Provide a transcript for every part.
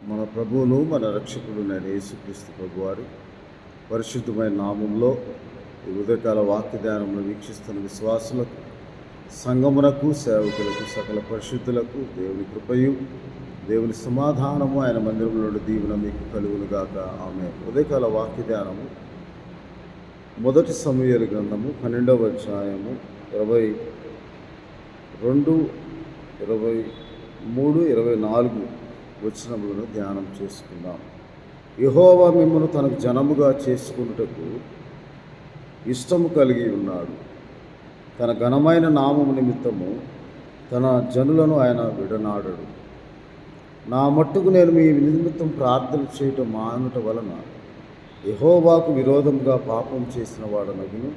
మన ప్రభువును మన రక్షకుడునైన యేసుక్రీస్తు ప్రభువారి పరిశుద్ధమైన నామంలో ఈ ఉదయకాల వాక్య ధ్యానంలో వీక్షిస్తున్న విశ్వాసులకు, సంగమునకు, సేవకులకు, సకల పరిశుద్ధులకు దేవుని కృపయు దేవుని సమాధానము ఆయన మందిరంలో నుండి దీవెన మీకు కలుగునుగాక. ఆమె ఉదయకాల వాక్య ధ్యానము మొదటి సమూయేలు గ్రంథము 12వ అధ్యాయము 22, 23, 24 వచనములను ధ్యానం చేసుకుందాం. యెహోవా మిమ్మును తనకు జనముగా చేసుకొనుటకు ఇష్టము కలిగి ఉన్నాడు. తన ఘనమైన నామము నిమిత్తము తన జనులను ఆయన విడనాడడు. నా మట్టుకు నేను మీ నిమిత్తం ప్రార్థన చేయటం మానుట వలన యెహోవాకు విరోధముగా పాపం చేసిన వాడనగును,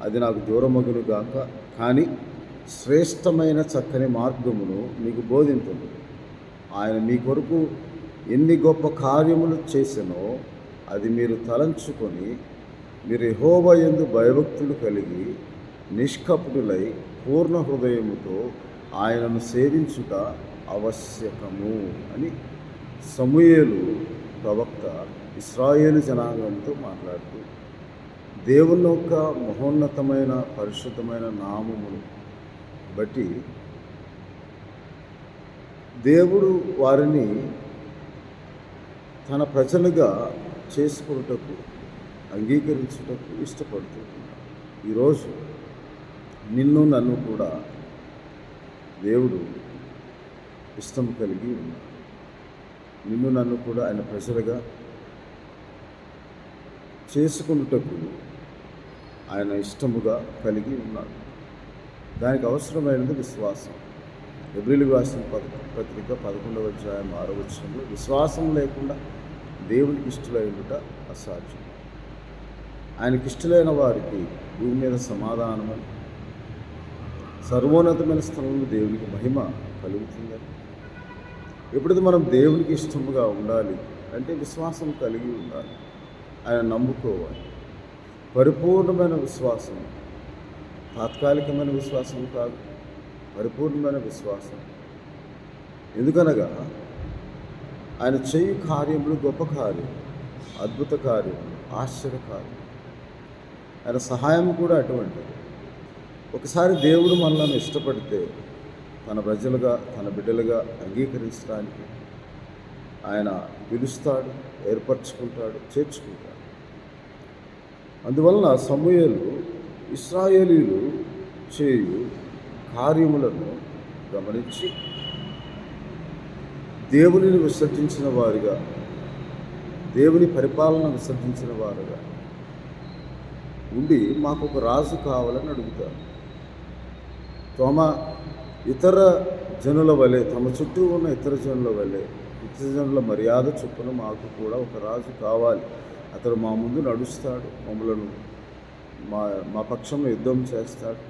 అది నాకు దూరమగును గాక. కానీ శ్రేష్టమైన చక్కని మార్గమును మీకు బోధింతును. ఆయన మీ కొరకు ఎన్ని గొప్ప కార్యములు చేసెనో అది మీరు తలంచుకొని, మీరు యెహోవా యందు భయభక్తులు కలిగి నిష్కపటులై పూర్ణ హృదయముతో ఆయనను సేవించుట ఆవశ్యకము అని సమూయేలు ప్రవక్త ఇశ్రాయేలు జనాంగంతో మాట్లాడుతూ దేవుని యొక్క మహోన్నతమైన పరిశుద్ధమైన నామమును బట్టి దేవుడు వారిని తన ప్రజలుగా చేసుకున్నటకు, అంగీకరించుటకు ఇష్టపడుతున్నాడు. ఈరోజు నిన్ను నన్ను కూడా దేవుడు ఇష్టం కలిగి ఉన్నాడు. నిన్ను నన్ను కూడా ఆయన ప్రజలుగా చేసుకున్నటకు ఆయన ఇష్టముగా కలిగి ఉన్నాడు. దానికి అవసరమైనది విశ్వాసం. హెబ్రీయులకు రాసిన పత్రిక 11వ అధ్యాయం 6వ వచనంలో విశ్వాసం లేకుండా దేవునికి ఇష్టలై ఉండుట అసాధ్యం. ఆయనకి ఇష్టలైన వారికి భూమి మీద సమాధానము, సర్వోన్నతమైన స్థలంలో దేవునికి మహిమ కలుగుతుందని. ఎప్పుడైతే మనం దేవునికి ఇష్టముగా ఉండాలి అంటే విశ్వాసం కలిగి ఉండాలి, ఆయన నమ్ముకోవాలి. పరిపూర్ణమైన విశ్వాసం, తాత్కాలికమైన విశ్వాసం కాదు, పరిపూర్ణమైన విశ్వాసం. ఎందుకనగా ఆయన చేయు కార్యములు గొప్ప కార్యం, అద్భుత కార్యం, ఆశ్చర్య కార్యం. ఆయన సహాయం కూడా అటువంటిది. ఒకసారి దేవుడు మనల్ని ఇష్టపడితే తన ప్రజలుగా, తన బిడ్డలుగా అంగీకరించడానికి ఆయన పిలుస్తాడు, ఏర్పరచుకుంటాడు, చేర్చుకుంటాడు. అందువలన సమూయేలు ఇశ్రాయేలీయులు చేయు కార్యములను గమనించి దేవునిని విసర్జించిన వారిగా, దేవుని పరిపాలన విసర్జించిన వారుగా ఉండి మాకు ఒక రాజు కావాలని అడుగుతారు. ఇతర జనుల వలె, తమ చుట్టూ ఉన్న ఇతర జనుల వలె, ఇతర జనుల మర్యాద చొప్పున మాకు కూడా ఒక రాజు కావాలి. అతడు మా ముందు నడుస్తాడు, మమ్మలను మా పక్షంలో యుద్ధం చేస్తాడు,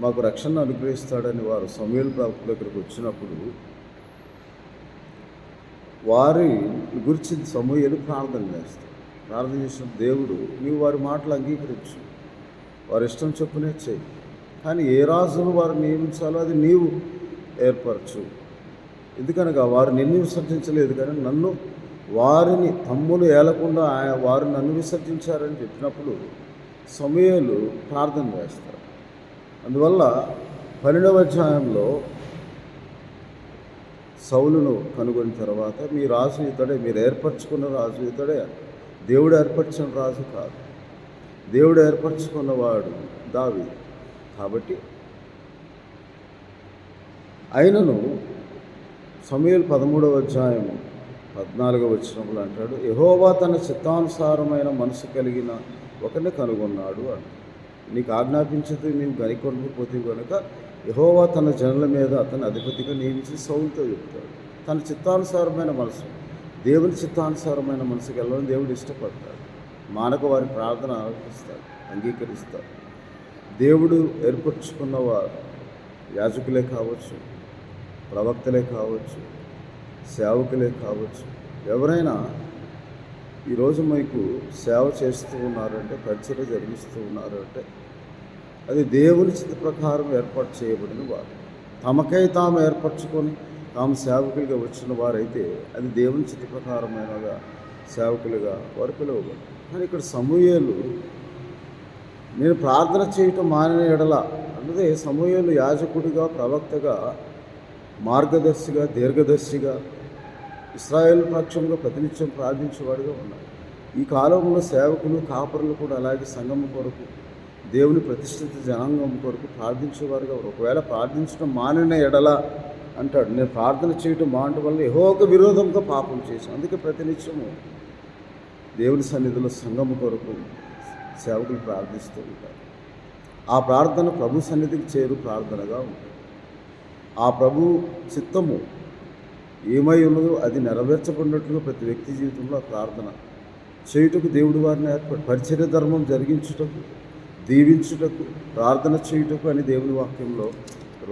మాకు రక్షణ అనుగ్రహిస్తాడని వారు సమూయేలు ప్రవక్త దగ్గరకు వచ్చినప్పుడు వారి గురించి సమూయేలు ప్రార్థన చేస్తాడు. ప్రార్థన చేసిన దేవుడు, నీవు వారి మాటలు అంగీకరించు, వారి ఇష్టం చొప్పునే చేయి, కానీ ఏ రాజును వారు నియమించాలో అది నీవు ఏర్పరచు. ఎందుకనగా వారు నిన్ను విసర్జించలేదు, కానీ నన్ను, వారిని తమ్ములు ఏలకుండా వారు నన్ను విసర్జించారని చెప్పినప్పుడు సమూయేలు ప్రార్థన చేస్తారు. అందువల్ల 12వ అధ్యాయంలో సౌలును కనుగొని తర్వాత మీ రాజు ఇతడే, మీరు ఏర్పరచుకున్న రాజు ఇతడే, దేవుడు ఏర్పరచిన రాజు కాదు, దేవుడు ఏర్పరచుకున్నవాడు దావీదు. కాబట్టి అయినను సమూయేలు 13వ అధ్యాయము 14వ వచనంలో అంటాడు, యెహోవా తన చిత్తానుసారమైన మనసు కలిగిన ఒకరిని కనుగొన్నాడు అని. నీకు ఆజ్ఞాపించేది నీవు గనికొనకపోతే కనుక యెహోవా తన జనుల మీద అతని అధిపతిగా నియమించి సౌలుతో చెప్తాడు. తన చిత్తానుసారమైన మనసు, దేవుని చిత్తానుసారమైన మనసుకి వెళ్ళని దేవుడు ఇష్టపడతాడు. మానక వారి ప్రార్థన ఆలకిస్తాడు, అంగీకరిస్తాడు. దేవుడు ఏర్పరచుకున్నవారు యాజకులే కావచ్చు, ప్రవక్తలే కావచ్చు, సేవకులే కావచ్చు, ఎవరైనా ఈరోజు మీకు సేవ చేస్తూ ఉన్నారంటే, పరిచర్య జరిగిస్తూ ఉన్నారంటే అది దేవుని చిత్త ప్రకారం ఏర్పాటు చేయబడిన వారు. తమకై తాము ఏర్పరచుకొని తాము సేవకులుగా వచ్చిన వారైతే అది దేవుని చిత్త ప్రకారమైనగా సేవకులుగా వారు పిలువబడి. కానీ ఇక్కడ సమూయేలు నేను ప్రార్థన చేయటం మానిన ఎడల అన్నదే సమూయేలు యాజకుడిగా, ప్రవక్తగా, మార్గదర్శిగా, దీర్ఘదర్శిగా, ఇశ్రాయేలు పక్షంగా ప్రతినిత్యం ప్రార్థించేవాడుగా ఉన్నాడు. ఈ కాలంలో సేవకులు, కాపరులు కూడా అలాగే సంఘం కొరకు, దేవుని ప్రతిష్ఠిత జనాంగం కొరకు ప్రార్థించేవారుగా. ఒకవేళ ప్రార్థించడం మానిన ఎడల అంటాడు, నేను ప్రార్థన చేయటం మానటం వల్ల యెహోవాకు విరోధంగా పాపం చేశాను. అందుకే ప్రతినిత్యము దేవుని సన్నిధిలో సంఘం కొరకు సేవకులు ప్రార్థిస్తూ ఉంటారు. ఆ ప్రార్థన ప్రభు సన్నిధికి చేరు ప్రార్థనగా ఉంటుంది. ఆ ప్రభు చిత్తము ఏమై ఉన్నదో అది నెరవేర్చబడినట్లుగా ప్రతి వ్యక్తి జీవితంలో ప్రార్థన చేయుటకు దేవుడు వారిని పరిచర్య ధర్మం జరిగించుటకు, దీవించుటకు, ప్రార్థన చేయుటకు అని దేవుని వాక్యంలో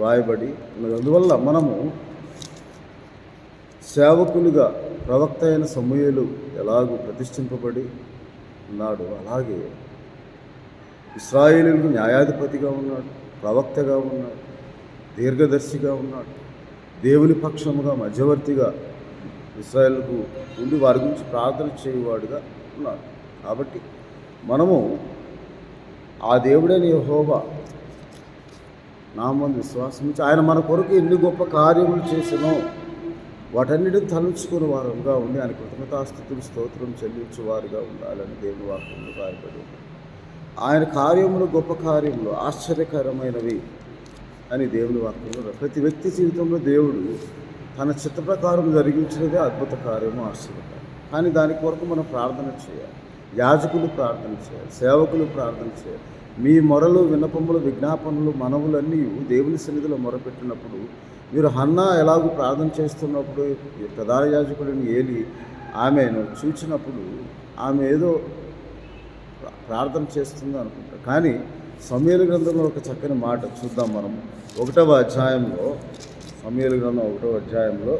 రాయబడి ఉన్నది. అందువల్ల మనము సేవకులుగా ప్రవక్త అయిన సమూయేలు ఎలాగూ ప్రతిష్ఠింపబడి ఉన్నాడు, అలాగే ఇశ్రాయేలులకు న్యాయాధిపతిగా ఉన్నాడు, ప్రవక్తగా ఉన్నాడు, దీర్ఘదర్శిగా ఉన్నాడు, దేవుని పక్షముగా మధ్యవర్తిగా ఇశ్రాయేలుకు ఉండి వారి గురించి ప్రార్థన చేయువాడుగా ఉన్నాడు. కాబట్టి మనము ఆ దేవుడైన యెహోవా నామమున విశ్వాసం ఉంచి ఆయన మన కొరకు ఎన్ని గొప్ప కార్యములు చేసినో వాటన్నిటిని తలుచుకుని వారుగా ఉండి ఆయన కృతజ్ఞతాస్తుతులు స్తోత్రం చెల్లించేవారుగా ఉండాలని దేవుని వాక్యంలో రాయబడి ఉంది. ఆయన కార్యములు గొప్ప కార్యములు ఆశ్చర్యకరమైనవి అని దేవుని వాక్యంలో ప్రతి వ్యక్తి జీవితంలో దేవుడు తన చిత్త ప్రకారం జరిగించినదే అద్భుత కార్యము, ఆశ్చర్యకరం. కానీ దాని కొరకు మనం ప్రార్థన చేయాలి. యాజకులు ప్రార్థన చేయాలి, సేవకులు ప్రార్థన చేయాలి. మీ మొరలు, విన్నపములు, విజ్ఞాపనలు, మనవులన్నీ దేవుని సన్నిధిలో మొరపెట్టినప్పుడు మీరు హన్నా ఎలాగూ ప్రార్థన చేస్తున్నప్పుడు ప్రధాన యాజకుడిని ఏలి ఆమెను చూచినప్పుడు ఆమె ఏదో ప్రార్థన చేస్తుంది అనుకుంటా. కానీ సమూయేలు గ్రంథంలో ఒక చక్కని మాట చూద్దాం మనం. 1వ అధ్యాయంలో, సమూయేలు గ్రంథం 1వ అధ్యాయంలో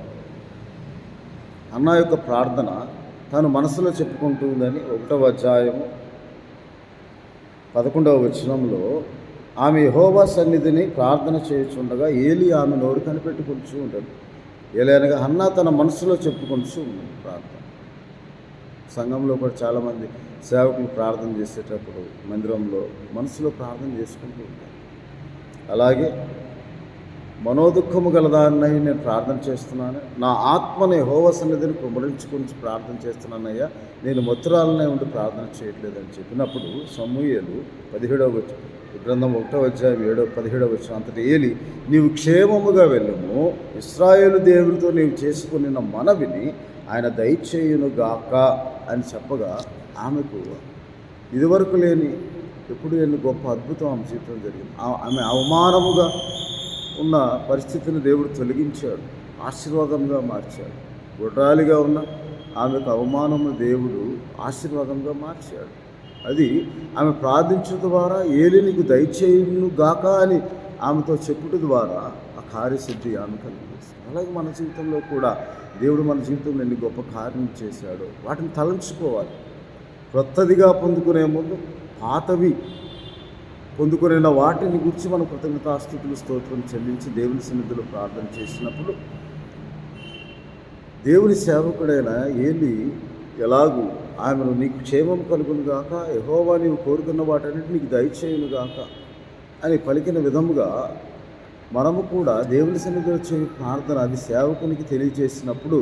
హన్నా యొక్క ప్రార్థన తను మనసులో చెప్పుకుంటుందని 1వ అధ్యాయము 11వ వచనంలో ఆమె యెహోవా సన్నిధిని ప్రార్థన చేయుచుండగా ఏలి ఆమె నోరు కనిపెట్టుకుంటూ ఉంటాడు. ఏలైనగా హన్నా తన మనసులో చెప్పుకుంటూ ఉంది ప్రార్థన. సంఘంలో కూడా చాలామంది సేవకులు ప్రార్థన చేసేటప్పుడు మందిరంలో మనసులో ప్రార్థన చేసుకుంటూ ఉంటారు. అలాగే మనోదుఖము గలదాన్నై నేను ప్రార్థన చేస్తున్నాను, నా ఆత్మని యెహోవా సన్నిధిని కుమ్మరించుకుని ప్రార్థన చేస్తున్నానయ్యా, నేను మత్తురాలనే ఉండి ప్రార్థన చేయట్లేదని చెప్పినప్పుడు సమూయేలు 17వ గ్రంథం 1వ అధ్యాయం 17వ వచనం అంతటి ఏలి నీవు క్షేమముగా వెళ్ళము, ఇశ్రాయేలు దేవునితో నీవు చేసుకున్న మనవిని ఆయన దయచేయునుగాక అని చెప్పగా ఆమెకు ఇదివరకు లేని ఎప్పుడు ఎన్ని గొప్ప అద్భుతం ఆమె జీవితం జరిగింది. ఆమె అవమానముగా ఉన్న పరిస్థితిని దేవుడు తొలగించాడు, ఆశీర్వాదంగా మార్చాడు. గుడ్రాలిగా ఉన్న ఆమెకు అవమానము దేవుడు ఆశీర్వాదంగా మార్చాడు. అది ఆమె ప్రార్థించడం ద్వారా ఏలి నీకు దయచేయును గాక అని ఆమెతో చెప్పుట ద్వారా ఆ కార్యసిద్ధి ఆమె కలిగిస్తుంది. అలాగే మన జీవితంలో కూడా దేవుడు మన జీవితంలో ఎన్ని గొప్ప కార్యం చేశాడో వాటిని తలంచుకోవాలి. క్రొత్తదిగా పొందుకునే ముందు పాతవి పొందుకునే వాటిని గురించి మనం కృతజ్ఞతాస్తుతులు స్తోత్రం చెల్లించి దేవుని సన్నిధిలో ప్రార్థన చేసినప్పుడు దేవుని సేవకుడైన ఏలి ఎలాగూ ఆమెను నీకు క్షేమం కలుగును గాక, యెహోవా నీవు కోరుకున్న వాటన్నిటి నీకు దయచేయును గాక అని పలికిన విధముగా మనము కూడా దేవుని సన్నిధిలో చేయ ప్రార్థన అది సేవకునికి తెలియజేసినప్పుడు,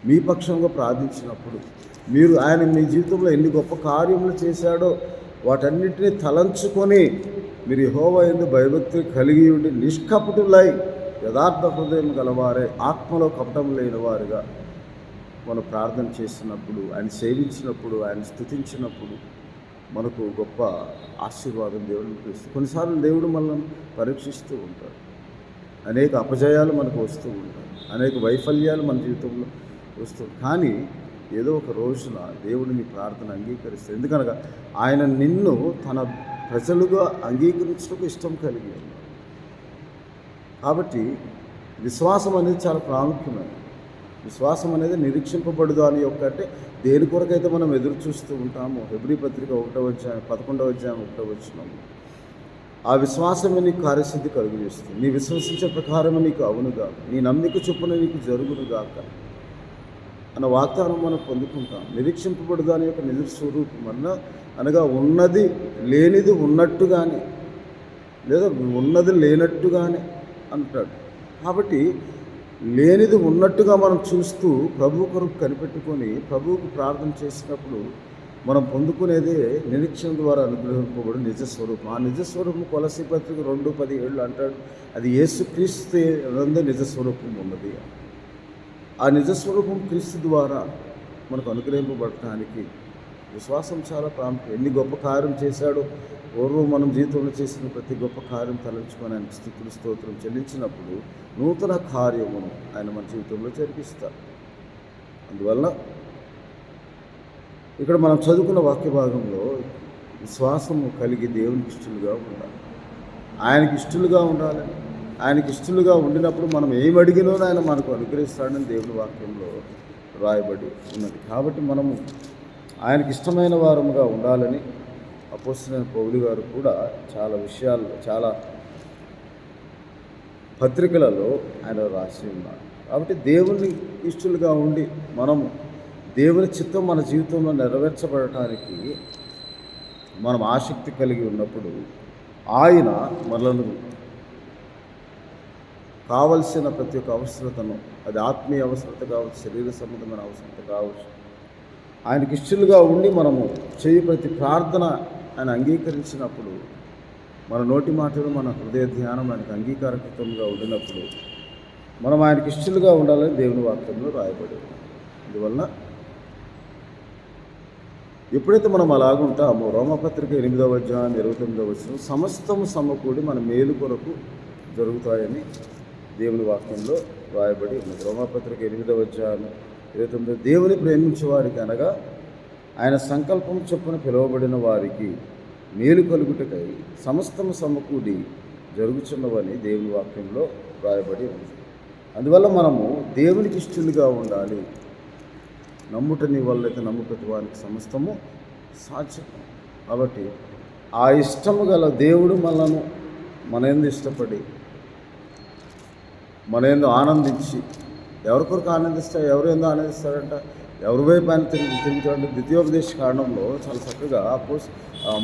మీ పక్షంగా ప్రార్థించినప్పుడు మీరు ఆయన మీ జీవితంలో ఎన్ని గొప్ప కార్యములు చేశాడో వాటన్నిటిని తలంచుకొని మీరు యెహోవా యందు భయభక్తి కలిగి ఉండి నిష్కపటులై యథార్థ హృదయం గలవారే, ఆత్మలో కపటం లేని వారుగా మనం ప్రార్థన చేసినప్పుడు, ఆయన సేవించినప్పుడు, ఆయన స్తుతించినప్పుడు మనకు గొప్ప ఆశీర్వాదం దేవుడికి ఇస్తుంది. కొన్నిసార్లు దేవుడు మనల్ని పరీక్షిస్తూ ఉంటాడు, అనేక అపజయాలు మనకు వస్తూ ఉంటాయి, అనేక వైఫల్యాలు మన జీవితంలో వస్తుంది. కానీ ఏదో ఒక రోజున దేవుడు నీ ప్రార్థన అంగీకరిస్తాడు. ఎందుకనగా ఆయన నిన్ను తన ప్రజలుగా అంగీకరించడానికి ఇష్టం కలిగి ఉన్నాడు. కాబట్టి విశ్వాసం అనేది చాలా ప్రాముఖ్యమైనది. విశ్వాసం అనేది నిరీక్షింపబడదు అని అంటే దేని కొరకైతే మనం ఎదురు చూస్తూ ఉంటామో. హెబ్రీ పత్రిక 1వ అధ్యాయం 11వ అధ్యాయం 1వ వచనం ఆ విశ్వాసమే నీకు కార్యసిద్ధి కలుగజేస్తుంది. నీ విశ్వసించే ప్రకారమే నీకు అవునుగా, నీ నమ్మిక చొప్పున నీకు జరుగునుగాక అన్న వాగ్దానం మనం పొందుకుంటాం. నిరీక్షింపబడు దాని యొక్క నిజ స్వరూపం అనగా ఉన్నది లేనిది ఉన్నట్టుగానే, లేదా ఉన్నది లేనట్టుగానే అంటాడు. కాబట్టి లేనిది ఉన్నట్టుగా మనం చూస్తూ ప్రభు కొరకు కనిపెట్టుకొని ప్రభువుకు ప్రార్థన చేసినప్పుడు మనం పొందుకునేదే నిరీక్షణ ద్వారా అనుగ్రహింపబడి నిజస్వరూపం. ఆ నిజస్వరూపం కొలసీ పత్రిక 2:17 అంటాడు, అది యేసుక్రీస్తు నందు నిజస్వరూపం ఉన్నది. ఆ నిజస్వరూపం క్రీస్తు ద్వారా మనకు అనుగ్రహింపబడటానికి విశ్వాసం చాలా ప్రాముఖ్యం. ఎన్ని గొప్ప కార్యం చేశాడో పూర్వం మనం జీవితంలో చేసిన ప్రతి గొప్ప కార్యం తలంచుకొని ఆయన స్తుతులు స్తోత్రం చెల్లించినప్పుడు నూతన కార్యమును ఆయన మన జీవితంలో జరిగిస్తారు. అందువల్ల ఇక్కడ మనం చదువుకున్న వాక్య భాగంలో విశ్వాసము కలిగి దేవునికి ఇష్టలుగా ఉండాలి, ఆయనకి ఇష్టలుగా ఉండాలని, ఆయనకి ఇష్టలుగా ఉండినప్పుడు మనం ఏమి అడిగినో ఆయన మనకు అనుగ్రహిస్తాడని దేవుని వాక్యంలో రాయబడి ఉన్నది. కాబట్టి మనము ఆయనకి ఇష్టమైన వారముగా ఉండాలని అపోస్తలుడైన పౌలు గారు కూడా చాలా విషయాల్లో, చాలా పత్రికలలో ఆయన రాసి ఉన్నారు. కాబట్టి దేవుని ఇష్టలుగా ఉండి మనము దేవుని చిత్తం మన జీవితంలో నెరవేర్చబడటానికి మనం ఆసక్తి కలిగి ఉన్నప్పుడు ఆయన మనలను కావలసిన ప్రతి ఒక్క అవసరతను, అది ఆత్మీయ అవసరత కావచ్చు, శరీర సంబంధమైన అవసరత కావచ్చు, ఆయనకి ఇష్టలుగా ఉండి మనము చేయ ప్రతి ప్రార్థన ఆయన అంగీకరించినప్పుడు, మన నోటి మాటలు, మన హృదయ ధ్యానం ఆయనకు అంగీకారకృతంగా ఉండినప్పుడు మనం ఆయనకి ఇష్టలుగా ఉండాలని దేవుని వాక్యంలో రాయబడి. అందువలన ఎప్పుడైతే మనం అలాగుంటామో రోమపత్రిక 8:29 సమస్తము సమకూడి మన మేలు కొరకు జరుగుతాయని దేవుని వాక్యంలో రాయబడి ఉన్నది. రోమపత్రిక 8:29 దేవుని ప్రేమించే వారికి అనగా ఆయన సంకల్పం చొప్పున పిలువబడిన వారికి మేలు కలుగుటకై సమస్తము సమకూడి జరుగుచున్నవని దేవుని వాక్యంలో రాయబడి ఉంది. అందువల్ల మనము దేవునికి ఇష్టలుగా ఉండాలి. నమ్ముట నీ వల్లైతే నమ్ము ప్రతి వారికి సమస్తము సాధ్యం. కాబట్టి ఆ ఇష్టము గల దేవుడు మనను మన యందు ఇష్టపడి, మన యందు ఆనందించి, ఎవరి కొరకు ఆనందిస్తాడు, ఎవరు ఎందు ఆనందిస్తాడంట, ఎవరి వైపు ఆయన తిరుగుతాడంటే ద్వితీయోపదేశ కాండంలో చాలా చక్కగా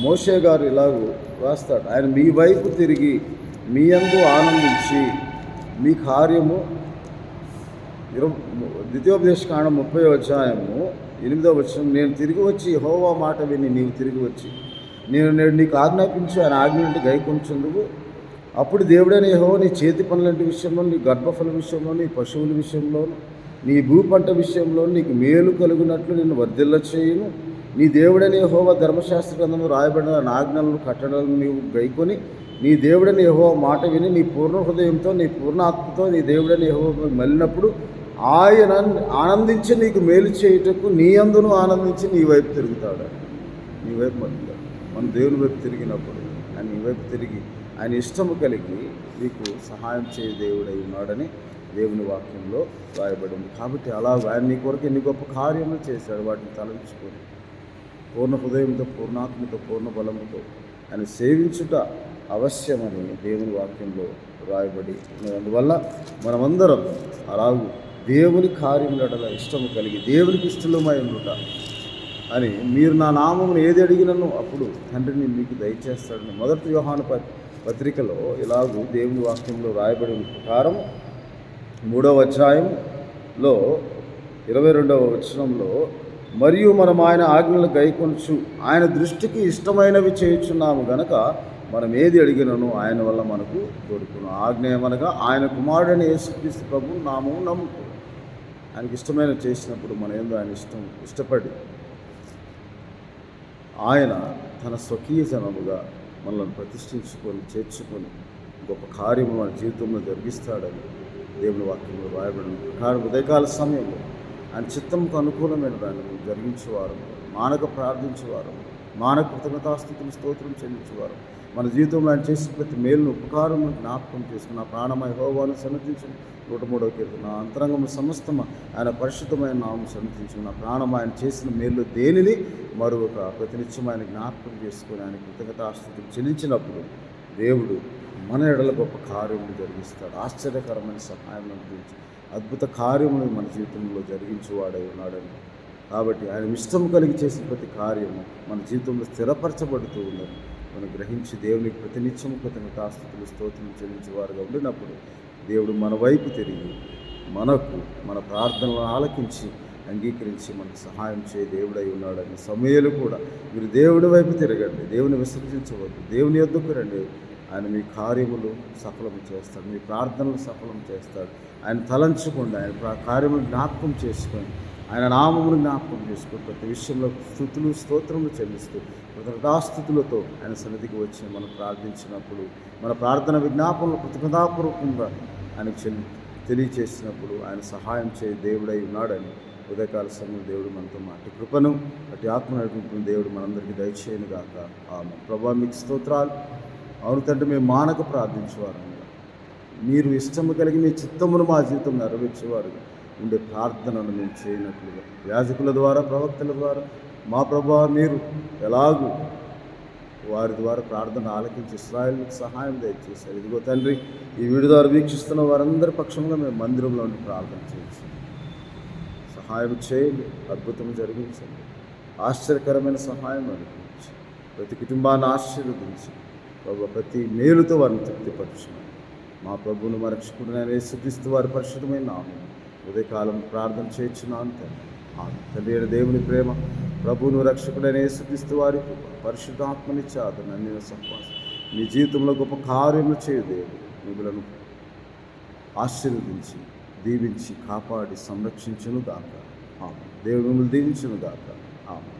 మోషే గారు ఇలాగూ రాస్తాడు, ఆయన మీ వైపు తిరిగి మీ యందు ఆనందించి మీ కార్యము. ద్వితీయోపదేశ కాండం 30:8 నేను తిరిగి వచ్చి యెహోవా మాట విని నీవు తిరిగి వచ్చి నేను నేడు నీకు ఆజ్ఞాపించి ఆయన ఆజ్ఞలంటే గైకొంచుందువు. అప్పుడు దేవుడైన యెహోవా నీ చేతి పనులంటి విషయంలో, నీ గర్భఫల విషయంలో, నీ పశువుల విషయంలో, నీ భూపంట విషయంలో నీకు మేలు కలుగునట్లు నిన్ను వర్ధిల్ల చేయును. నీ దేవుడైన యెహోవా ధర్మశాస్త్ర గ్రంథంలో రాయబడిన ఆజ్ఞలను కట్టడలను నీవు గైకొని నీ దేవుడైన యెహోవా మాట విని నీ పూర్ణ హృదయంతో, నీ పూర్ణ ఆత్మతో నీ దేవుడైన యెహోవా మళ్ళినప్పుడు ఆయన ఆనందించి నీకు మేలు చేయుటకు నీ అందును ఆనందించి నీ వైపు తిరుగుతాడు. నీ వైపు మన దేవుని వైపు తిరిగినప్పుడు ఆయన నీ వైపు తిరిగి ఆయన ఇష్టము కలిగి నీకు సహాయం చేయ దేవుడై ఉన్నాడని దేవుని వాక్యంలో రాయబడింది. కాబట్టి అలా ఆయన నీ కొరకు ఎన్ని గొప్ప కార్యములు చేశాడు, వాటిని తలంచుకొని పూర్ణ హృదయంతో, పూర్ణాత్మతో, పూర్ణ బలముతో ఆయన సేవించుట అవశ్యమని దేవుని వాక్యంలో రాయబడి ఉన్నది. అందువల్ల మనమందరం అలాగూ దేవుని కార్యముల ఇష్టము కలిగి దేవునికి ఇష్టమై ఉండుట అని, మీరు నా నామమును ఏది అడిగినను అప్పుడు తండ్రిని మీకు దయచేస్తాడని 1 యోహాను పత్రికలో ఇలాగూ దేవుని వాక్యంలో రాయబడిన ప్రకారం 3వ అధ్యాయంలో 22వ వచనంలో, మరియు మనం ఆయన ఆజ్ఞలు గైకొనుచు ఆయన దృష్టికి ఇష్టమైనవి చేయుచున్నాము గనక మనం ఏది అడిగినను ఆయన వల్ల మనకు దొరుకును. ఆజ్ఞ ఏమనగా ఆయన కుమారుడైన యేసుక్రీస్తు ప్రభువు నామము నమ్ముకో. ఆయనకి ఇష్టమైన చేసినప్పుడు మన యందు ఆయన ఇష్టపడి ఆయన తన స్వకీయ జనముగా మనల్ని ప్రతిష్ఠించుకొని చేర్చుకొని గొప్ప కార్యము మన జీవితంలో జరిగిస్తాడని దేవుని వాక్యంలో రాయబడిన ప్రకారం ఉదయకాల సమయంలో ఆయన చిత్తంకు అనుకూలమైన దాన్ని జరిగించేవారు, మానక ప్రార్థించేవారు, మానక కృతజ్ఞతాస్తుతులు స్తోత్రం చెల్లించేవారు, మన జీవితంలో ఆయన చేసిన ప్రతి మేలును ఉపకారం జ్ఞాపకం చేసుకుని నా ప్రాణమై యెహోవాను సన్నతించు. 103వ కీర్తన, నా అంతరంగము సమస్తము ఆయన పరిశుద్ధమైన నామము సన్నతించు. నా ప్రాణం ఆయన చేసిన మేలు దేనిని మరొక ప్రతినిత్యం ఆయన జ్ఞాపకం చేసుకుని ఆయన కృతజ్ఞతాస్తుతులు చెల్లించినప్పుడు దేవుడు మన ఎడల గొప్ప కార్యములు జరిగిస్తాడు. ఆశ్చర్యకరమైన సహాయం అందించి అద్భుత కార్యములు మన జీవితంలో జరిగించేవాడై ఉన్నాడని, కాబట్టి ఆయన ఇష్టం కలిగి చేసిన ప్రతి కార్యము మన జీవితంలో స్థిరపరచబడుతూ ఉందని మనం గ్రహించి దేవునికి ప్రతినిత్యము కృతజ్ఞతాస్తుతులు స్తోత్రం చెల్లించేవారుగా ఉండినప్పుడు దేవుడు మన వైపు తిరిగి మనకు మన ప్రార్థనలను ఆలకించి అంగీకరించి మనకు సహాయం చేయ దేవుడై ఉన్నాడని సమయాలు కూడా మీరు దేవుడి వైపు తిరగండి, దేవుని విసర్జించవద్దు, దేవుని యొద్దకు రండి. ఆయన మీ కార్యములు సఫలం చేస్తాడు, మీ ప్రార్థనలు సఫలం చేస్తాడు. ఆయన తలంచుకోండి, ఆయన కార్యములు జ్ఞాపకం చేసుకొని ఆయన నామమును జ్ఞాపకం చేసుకొని ప్రతి విషయంలో స్తుతులు స్తోత్రములు చెల్లిస్తూ కృతజ్ఞతాస్తుతులతో ఆయన సన్నిధికి వచ్చి మనం ప్రార్థించినప్పుడు మన ప్రార్థన విజ్ఞాపనలు కృతజ్ఞతాపూర్వకంగా ఆయనకు తెలియచేసినప్పుడు ఆయన సహాయం చేయ దేవుడై ఉన్నాడని ఉదయకాల సమయంలో దేవుడు మనతో అటు కృపను అటు ఆత్మ నడిపించిన దేవుడు మనందరికీ దయచేయను గాక. ఆమె ప్రభా మీకు స్తోత్రాలు. అవును తండ్రి, మేము మానక ప్రార్థించేవారు, మీరు ఇష్టము కలిగి మీ చిత్తమును మా జీవితం నెరవేర్చేవారు ఉండే ప్రార్థనను మేము చేయనట్లుగా యాజకుల ద్వారా ప్రవక్తల ద్వారా మా ప్రభా మీరు ఎలాగూ వారి ద్వారా ప్రార్థన ఆలకించి ఇశ్రాయేలుకు సహాయం దయచేశారు. ఇదిగో తండ్రి, ఈ వీడియో ద్వారా వీక్షిస్తున్న వారందరి పక్షంగా మేము మందిరంలో ఉండి ప్రార్థన చేయొచ్చు. సహాయం చేయండి, అద్భుతం జరిగించండి, ఆశ్చర్యకరమైన సహాయం అనిపించి ప్రతి కుటుంబాన్ని ఆశీర్వదించి ప్రభు ప్రతి మేలుతో వారిని తృప్తిపరచండి. మా ప్రభువును మా రక్షకుడైన యేసుక్రీస్తు వారి పరిశుద్ధమైన నామమున ఉదయకాలం ప్రార్థన చేయించున్నాను తండ్రి. తండ్రి అయిన దేవుని ప్రేమ, ప్రభువును రక్షకుడైన యేసుక్రీస్తు వారి పరిశుద్ధాత్మనిచ్చే ఆదరణ అన్ని సహవాసం మీ జీవితంలో గొప్ప కార్యములు చేయు దేవుడు మిమ్మలను ఆశీర్వదించి దీవించి కాపాడి సంరక్షించును గాక. ఆమె దేవుడు మిమ్మల్ని దీవించును గాక. ఆమె